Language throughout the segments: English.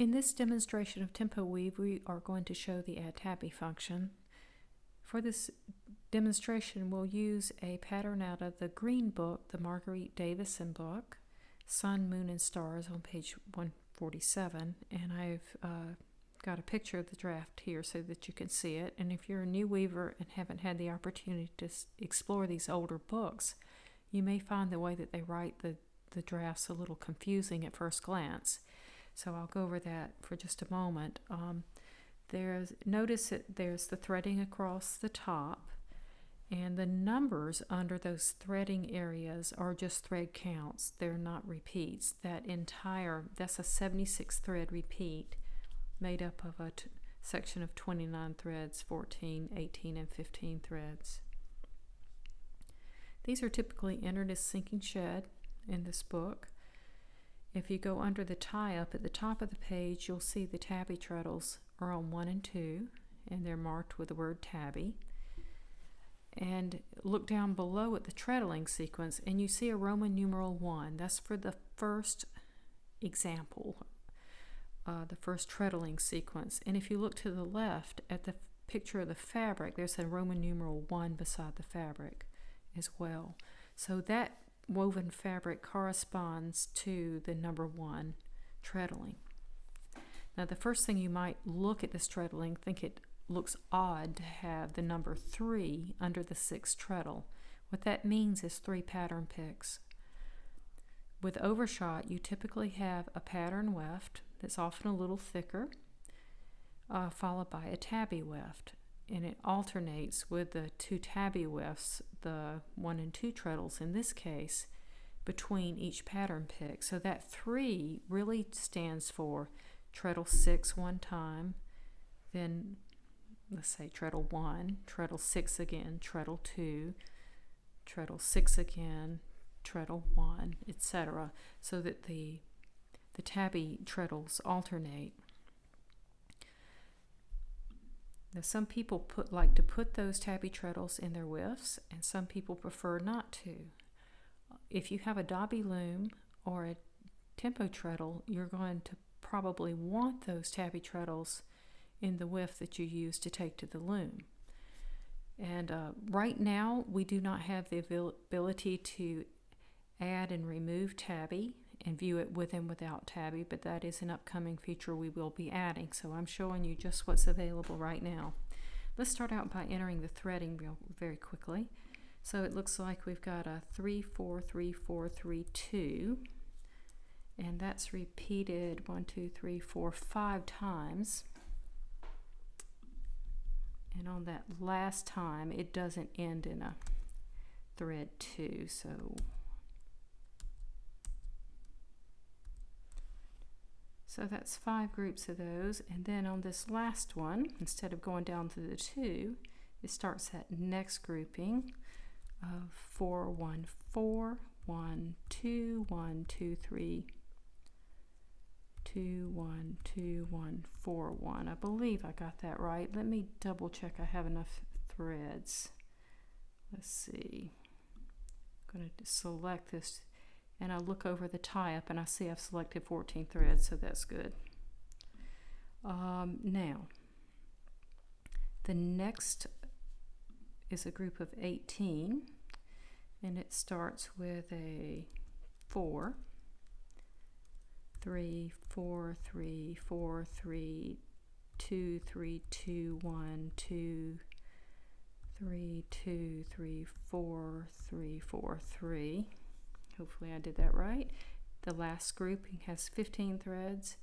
In this demonstration of TempoWeave, we are going to show the Add Tabby function. For this demonstration, we'll use a pattern out of the green book, the Marguerite Davison book, Sun, Moon, and Stars on page 147, and I've got a picture of the draft here so that you can see it. And if you're a new weaver and haven't had the opportunity to explore these older books, you may find the way that they write the drafts a little confusing at first glance. So I'll go over that for just a moment. Notice that there's the threading across the top, and the numbers under those threading areas are just thread counts. They're not repeats. That's a 76 thread repeat made up of a section of 29 threads, 14, 18, and 15 threads. These are typically entered as sinking shed in this book. If you go under the tie-up at the top of the page, you'll see the tabby treadles are on 1 and 2, and they're marked with the word tabby. And look down below at the treadling sequence, and you see a Roman numeral 1. That's for the first example, the first treadling sequence. And if you look to the left at the picture of the fabric, there's a Roman numeral 1 beside the fabric as well. So that woven fabric corresponds to the number 1 treadling. Now, the first thing you might look at this treadling, think it looks odd to have the number 3 under the 6th treadle. What that means is 3 pattern picks. With overshot, you typically have a pattern weft that's often a little thicker, followed by a tabby weft. And it alternates with the 2 tabby wefts, the 1 and 2 treadles in this case, between each pattern pick. So that 3 really stands for treadle 6 one time, then let's say treadle 1, treadle 6 again, treadle 2, treadle 6 again, treadle 1, etc. So that the tabby treadles alternate. Now, some people like to put those tabby treadles in their wefts, and some people prefer not to. If you have a Dobby loom or a tempo treadle, you're going to probably want those tabby treadles in the weft that you use to take to the loom. And right now, we do not have the ability to add and remove tabby and view it with and without tabby, but that is an upcoming feature we will be adding. So I'm showing you just what's available right now. Let's start out by entering the threading very quickly. So it looks like we've got a 3, 4, 3, 4, 3, 2, and that's repeated 1, 2, 3, 4, 5 times. And on that last time, it doesn't end in a thread 2, So that's 5 groups of those. And then on this last one, instead of going down to the 2, it starts that next grouping of 4, 1, 4, 1, 2, 1, 2, 3, 2, 1, 2, 1, 4, 1. I believe I got that right. Let me double check I have enough threads. Let's see. I'm going to select this, and I look over the tie-up and I see I've selected 14 threads, so that's good. Now, the next is a group of 18, and it starts with a 4, 3, 4, 3, 4, 3, 2, 3, 2, 1, 2, 3, 2, 3, 4, 3, 4, 3. Hopefully I did that right. The last grouping has 15 threads,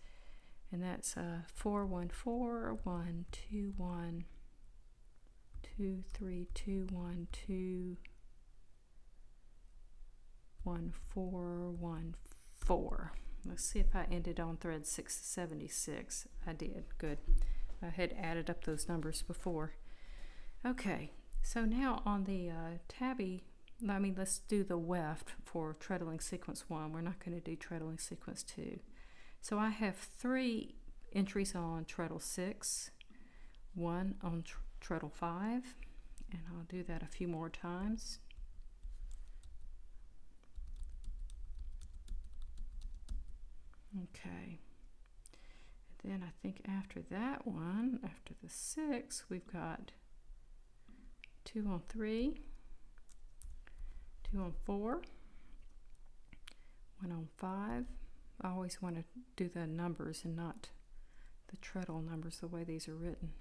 and that's 4, 1, 4, 1, 2, 1, 2, 3, 2, 1, 2, 1, 4, 1, 4. Let's see if I ended on thread 676. I did. Good. I had added up those numbers before. Okay, so now on the tabby, let's do the weft for treadling sequence 1. We're not going to do treadling sequence 2. So I have 3 entries on treadle 6, 1 on treadle 5, and I'll do that a few more times. Okay. Then I think after that one, after the 6, we've got 2 on 3, 2 on 4, 1 on 5. I always want to do the numbers and not the treadle numbers the way these are written.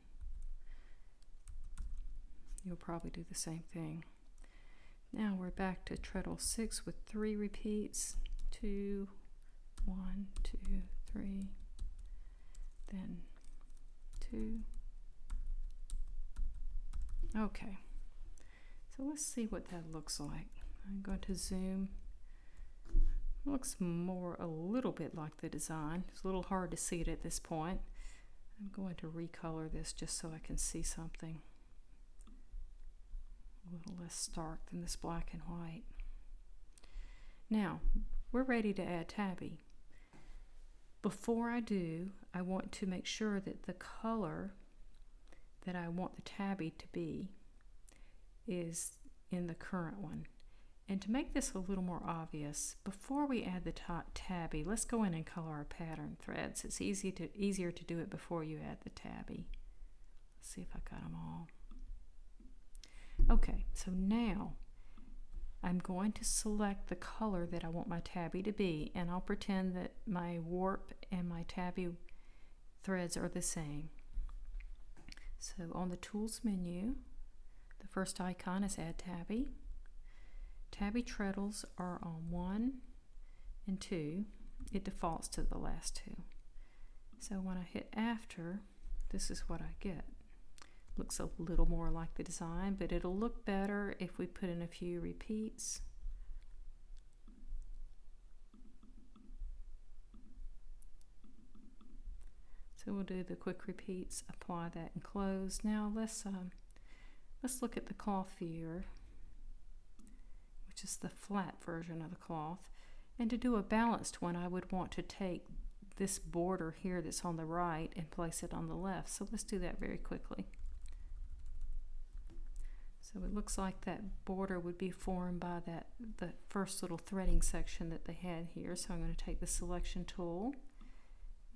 You'll probably do the same thing. Now we're back to treadle 6 with 3 repeats. 2, 1, 2, 3, then 2. Okay, so let's see what that looks like. I'm going to zoom. It looks a little bit like the design. It's a little hard to see it at this point. I'm going to recolor this just so I can see something a little less stark than this black and white. Now, we're ready to add Tabby. Before I do, I want to make sure that the color that I want the Tabby to be is in the current one. And to make this a little more obvious, before we add the Tabby, let's go in and color our pattern threads. It's easier to do it before you add the Tabby. Let's see if I got them all. Okay, so now I'm going to select the color that I want my Tabby to be, and I'll pretend that my warp and my Tabby threads are the same. So on the Tools menu, the first icon is Add Tabby. Tabby treadles are on 1 and 2. It defaults to the last 2. So when I hit After, this is what I get. Looks a little more like the design, but it'll look better if we put in a few repeats. So we'll do the quick repeats, apply that and close. Now let's look at the cloth viewer, which is the flat version of the cloth. And to do a balanced one, I would want to take this border here that's on the right and place it on the left. So let's do that very quickly. So it looks like that border would be formed by the first little threading section that they had here. So I'm going to take the selection tool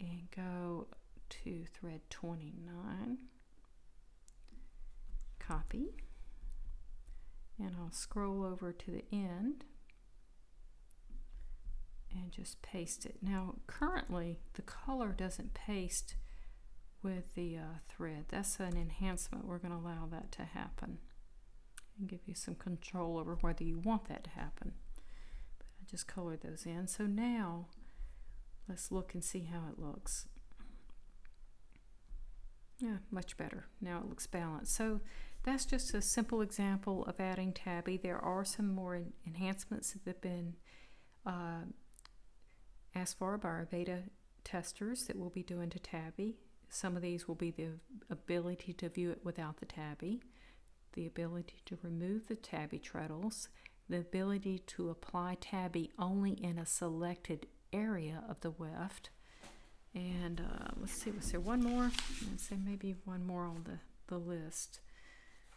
and go to thread 29, copy, and I'll scroll over to the end and just paste it. Now currently the color doesn't paste with the thread. That's an enhancement. We're going to allow that to happen and give you some control over whether you want that to happen. But I just colored those in. So now let's look and see how it looks. Yeah, much better. Now it looks balanced. So that's just a simple example of adding Tabby. There are some more enhancements that have been asked for by our beta testers that we'll be doing to Tabby. Some of these will be the ability to view it without the Tabby, the ability to remove the Tabby treadles, the ability to apply Tabby only in a selected area of the weft. And let's see, was there one more? I'd say maybe one more on the list,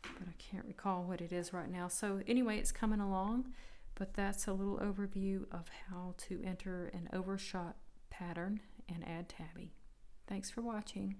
but I can't recall what it is right now. So anyway, it's coming along, but that's a little overview of how to enter an overshot pattern and add Tabby. Thanks for watching.